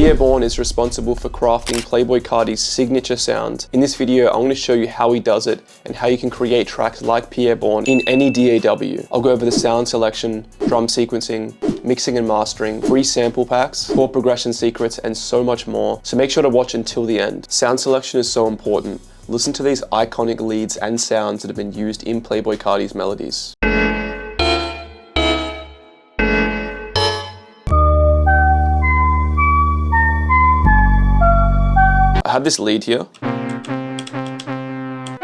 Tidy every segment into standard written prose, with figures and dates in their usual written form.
Bourne is responsible for crafting Playboi Carti's signature sound. In this video, I'm going to show you how he does it and how you can create tracks like Bourne in any DAW. I'll go over the sound selection, drum sequencing, mixing and mastering, free sample packs, chord progression secrets, and so much more. So make sure to watch until the end. Sound selection is so important. Listen to these iconic leads and sounds that have been used in Playboi Carti's melodies. I have this lead here. I'm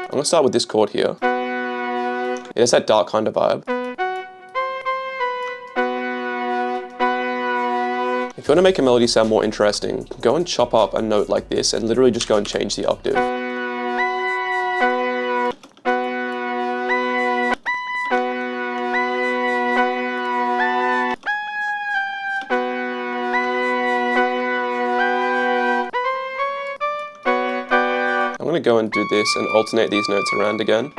gonna start with this chord here. It has that dark kind of vibe. If you want to make a melody sound more interesting, go and chop up a note like this and literally just go and change the octave. I'm going to go and do this and alternate these notes around again.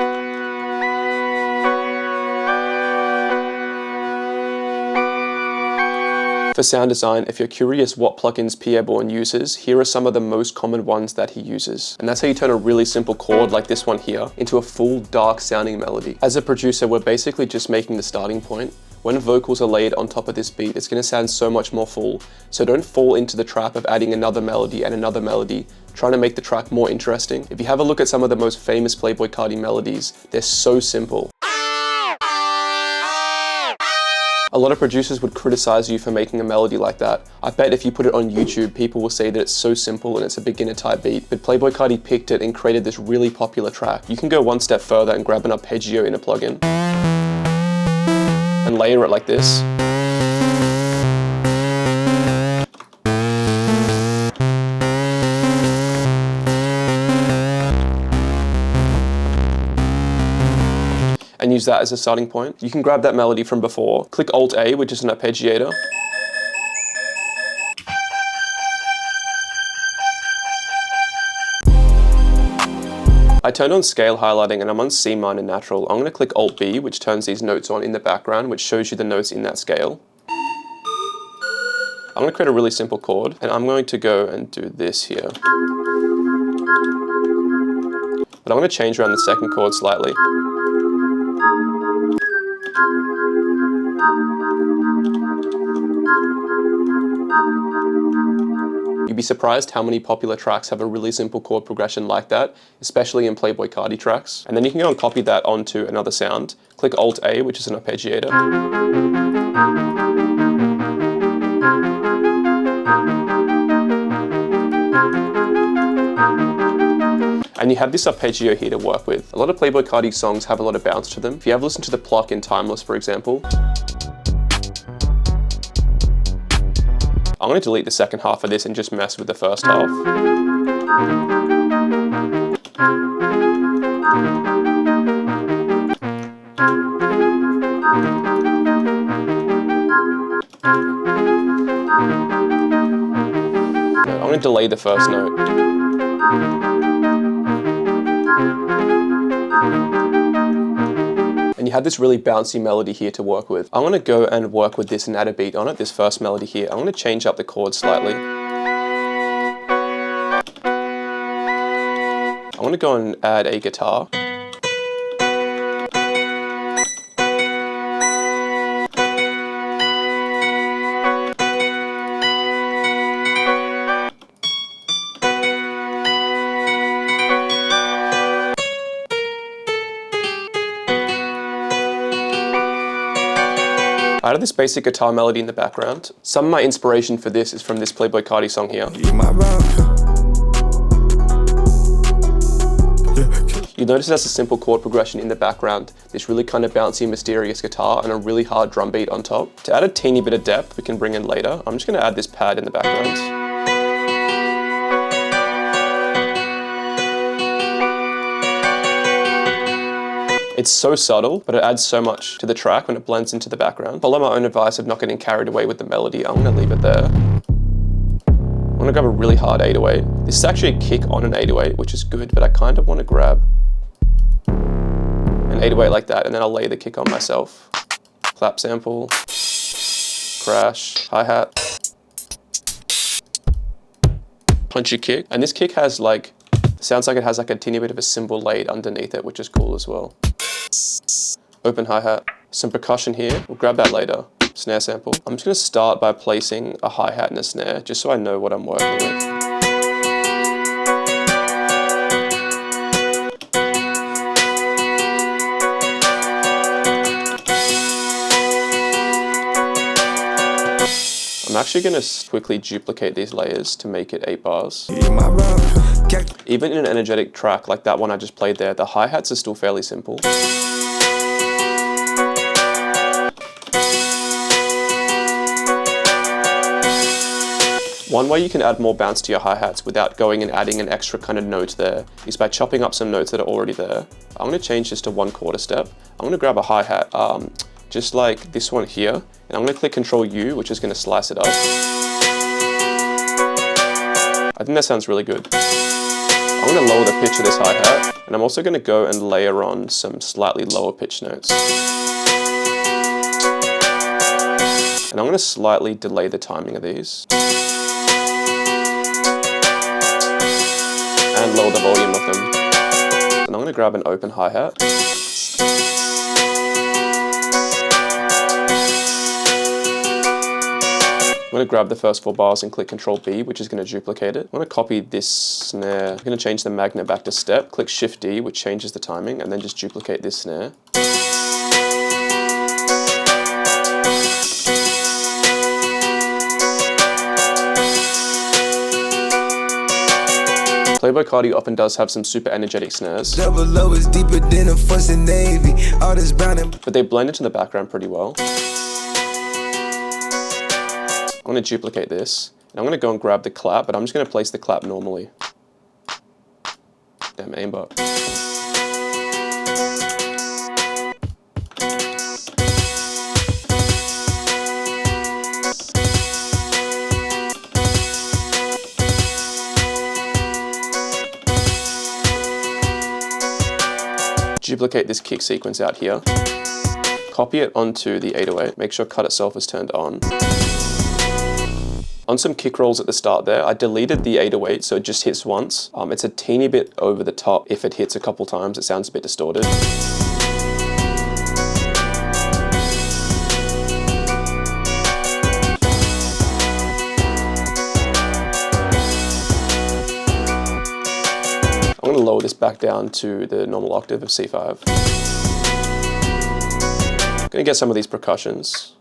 For sound design, if you're curious what plugins Bourne uses, here are some of the most common ones that he uses. And that's how you turn a really simple chord like this one here into a full dark sounding melody. As a producer, we're basically just making the starting point. When vocals are laid on top of this beat, it's going to sound so much more full. So don't fall into the trap of adding another melody and another melody, trying to make the track more interesting. If you have a look at some of the most famous Playboi Carti melodies, they're so simple. A lot of producers would criticize you for making a melody like that. I bet if you put it on YouTube, people will say that it's so simple and it's a beginner type beat. But Playboi Carti picked it and created this really popular track. You can go one step further and grab an arpeggio in a plugin and layer it like this. And use that as a starting point. You can grab that melody from before, click Alt-A, which is an arpeggiator. I turned on scale highlighting and I'm on C minor natural. I'm going to click Alt-B, which turns these notes on in the background, which shows you the notes in that scale. I'm going to create a really simple chord, and I'm going to go and do this here. But I'm going to change around the second chord slightly. You'd be surprised how many popular tracks have a really simple chord progression like that, especially in Playboi Carti tracks. And then you can go and copy that onto another sound. Click Alt-A, which is an arpeggiator. And you have this arpeggio here to work with. A lot of Playboi Carti songs have a lot of bounce to them. If you have listened to the pluck in Timeless, for example, I'm going to delete the second half of this and just mess with the first half. I'm going to delay the first note. And you have this really bouncy melody here to work with. I'm going to go and work with this and add a beat on it, this first melody here. I'm going to change up the chords slightly. I'm going to go and add a guitar. I added this basic guitar melody in the background. Some of my inspiration for this is from this Playboi Carti song here. You notice it has a simple chord progression in the background, this really kind of bouncy, mysterious guitar, and a really hard drum beat on top. To add a teeny bit of depth we can bring in later, I'm just going to add this pad in the background. It's so subtle, but it adds so much to the track when it blends into the background. Follow my own advice of not getting carried away with the melody. I'm going to leave it there. I'm going to grab a really hard 808. This is actually a kick on an 808, which is good, but I kind of want to grab an 808 like that, and then I'll lay the kick on myself. Clap sample, crash, hi-hat. punchy kick. And this kick has like, sounds like it has like a teeny bit of a cymbal laid underneath it, which is cool as well. Open hi-hat, some percussion here. We'll grab that later. Snare sample. I'm just gonna start by placing a hi-hat and a snare, just so I know what I'm working with. I'm actually going to quickly duplicate these layers to make it 8 bars. Even in an energetic track like that one I just played there, the hi-hats are still fairly simple. One way you can add more bounce to your hi-hats without going and adding an extra kind of note there is by chopping up some notes that are already there. I'm going to change this to 1/4 step. I'm going to grab a hi-hat, just like this one here, and I'm going to click Control U, which is going to slice it up. I think that sounds really good. I'm going to lower the pitch of this hi-hat, and I'm also going to go and layer on some slightly lower pitch notes. And I'm going to slightly delay the timing of these. And lower the volume of them. And I'm going to grab an open hi-hat. I'm going to grab the first 4 bars and click Control B, which is going to duplicate it. I'm going to copy this snare. I'm going to change the magnet back to step, click Shift D, which changes the timing, and then just duplicate this snare. Playboi Carti often does have some super energetic snares, but they blend into the background pretty well. I'm going to duplicate this, and I'm going to go and grab the clap, but I'm just going to place the clap normally. Damn aimbot. Duplicate this kick sequence out here. Copy it onto the 808. Make sure cut itself is turned on. On some kick rolls at the start there, I deleted the 808 so it just hits once. It's a teeny bit over the top. If it hits a couple times, it sounds a bit distorted. I'm going to lower this back down to the normal octave of C5. I'm going to get some of these percussions.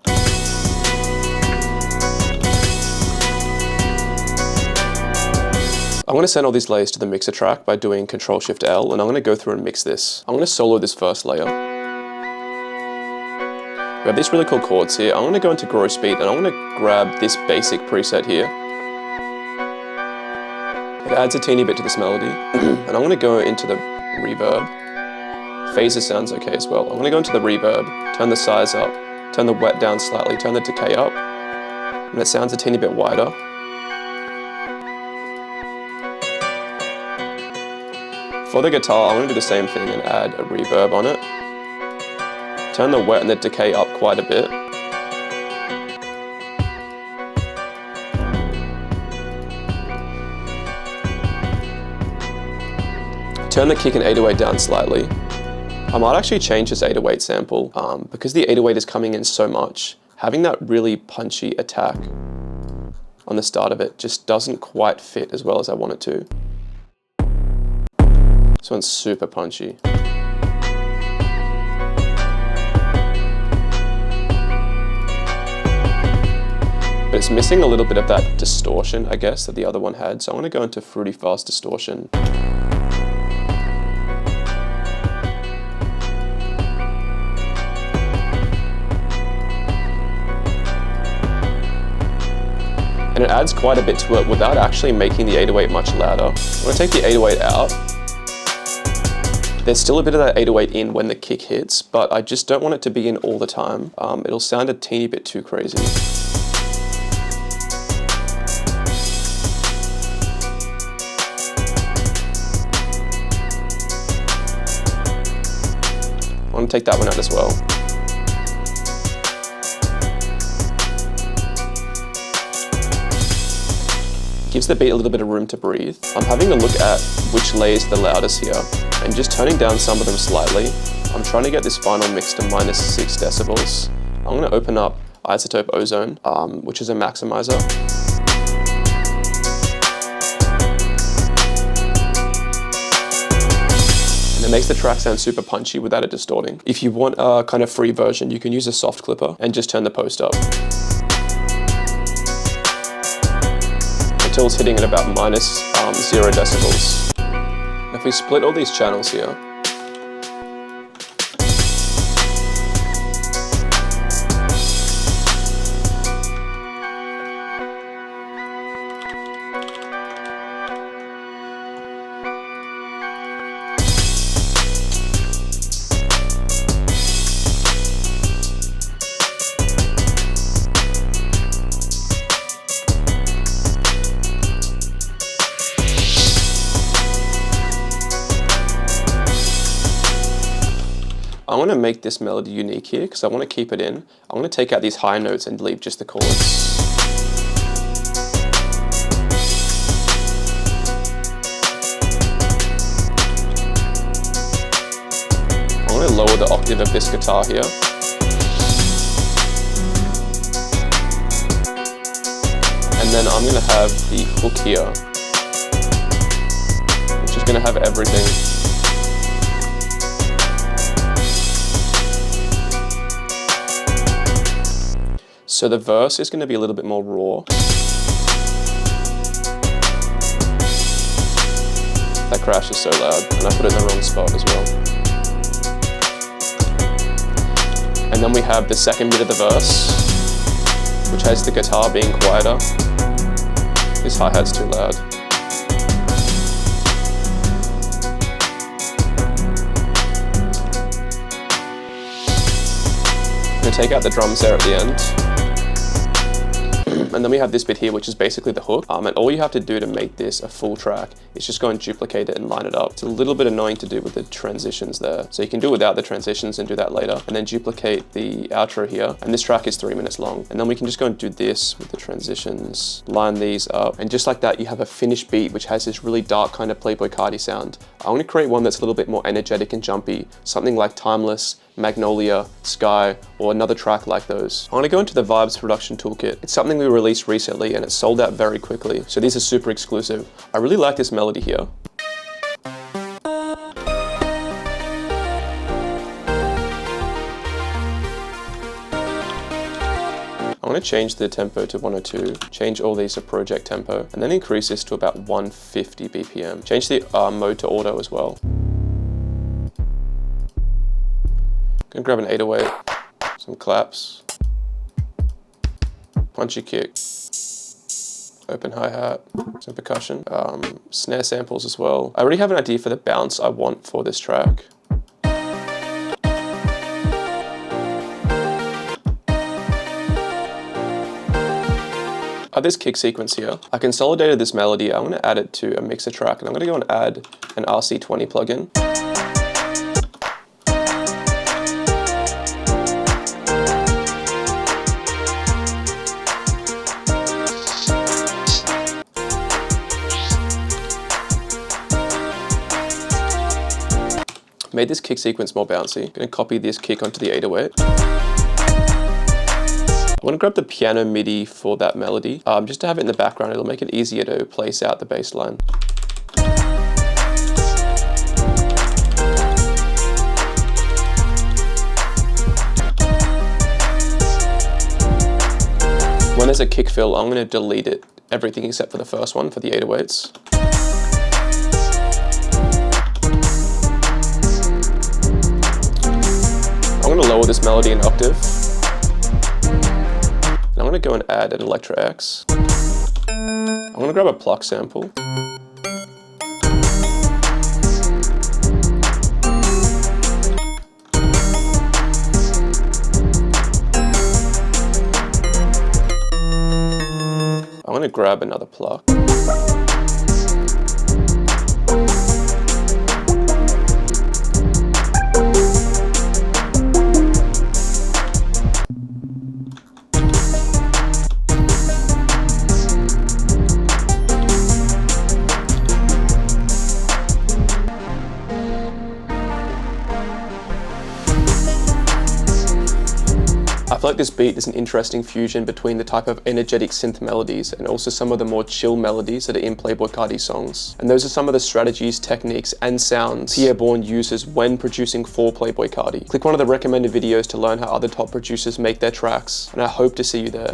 I'm going to send all these layers to the mixer track by doing Control-Shift-L, and I'm going to go through and mix this. I'm going to solo this first layer. We have these really cool chords here. I'm going to go into Grow Speed, and I'm going to grab this basic preset here. It adds a teeny bit to this melody, and I'm going to go into the reverb. Phaser sounds okay as well. I'm going to go into the reverb, turn the size up, turn the wet down slightly, turn the decay up, and it sounds a teeny bit wider. For the guitar, I'm going to do the same thing and add a reverb on it. Turn the wet and the decay up quite a bit. Turn the kick and 808 down slightly. I might actually change this 808 sample because the 808 is coming in so much. Having that really punchy attack on the start of it just doesn't quite fit as well as I want it to. This one's super punchy. But it's missing a little bit of that distortion, I guess, that the other one had. So I'm going to go into Fruity Fast Distortion. And it adds quite a bit to it without actually making the 808 much louder. I'm going to take the 808 out. There's still a bit of that 808 in when the kick hits, but I just don't want it to be in all the time. It'll sound a teeny bit too crazy. I want to take that one out as well. gives the beat a little bit of room to breathe. I'm having a look at which layers are the loudest here, and just turning down some of them slightly. I'm trying to get this final mix to -6 decibels. I'm gonna open up Isotope Ozone, which is a maximizer. It makes the track sound super punchy without it distorting. If you want a kind of free version, you can use a soft clipper and just turn the post up until it's hitting at about -0 decibels. If we split all these channels here, I want to make this melody unique here because I want to keep it in. I want to take out these high notes and leave just the chords. I want to lower the octave of this guitar here. And then I'm going to have the hook here, which is going to have everything. So the verse is going to be a little bit more raw. That crash is so loud, and I put it in the wrong spot as well. And then we have the second bit of the verse, which has the guitar being quieter. This hi-hat's too loud. I'm going to take out the drums there at the end. And then we have this bit here, which is basically the hook. And all you have to do to make this a full track is just go and duplicate it and line it up. It's a little bit annoying to do with the transitions there. So you can do it without the transitions and do that later. And then duplicate the outro here. And this track is 3 minutes long. And then we can just go and do this with the transitions, line these up. And just like that, you have a finished beat, which has this really dark kind of Playboi Carti sound. I want to create one that's a little bit more energetic and jumpy. Something like Timeless, Magnolia, Sky, or another track like those. I want to go into the Vibes production toolkit. It's something we released recently and it sold out very quickly, so these are super exclusive. I really like this melody here. I want to change the tempo to 102, change all these to project tempo, and then increase this to about 150 BPM. Change the mode to auto as well. Gonna grab an 808, some claps, punchy kick, open hi-hat, some percussion, snare samples as well. I already have an idea for the bounce I want for this track. This kick sequence here, I consolidated this melody. I'm gonna add it to a mixer track, and I'm gonna go and add an RC20 plugin. Made this kick sequence more bouncy. Gonna copy this kick onto the 808. I want to grab the piano MIDI for that melody, just to have it in the background. It'll make it easier to place out the bass line. When there's a kick fill, I'm going to delete it, everything except for the first one for the 808s. I'm going to lower this melody an octave. And I'm going to go and add an Electra X. I'm going to grab a pluck sample. I'm going to grab another pluck. I feel like this beat is an interesting fusion between the type of energetic synth melodies and also some of the more chill melodies that are in Playboi Carti songs. And those are some of the strategies, techniques, and sounds Pierre Bourne uses when producing for Playboi Carti. Click one of the recommended videos to learn how other top producers make their tracks, and I hope to see you there.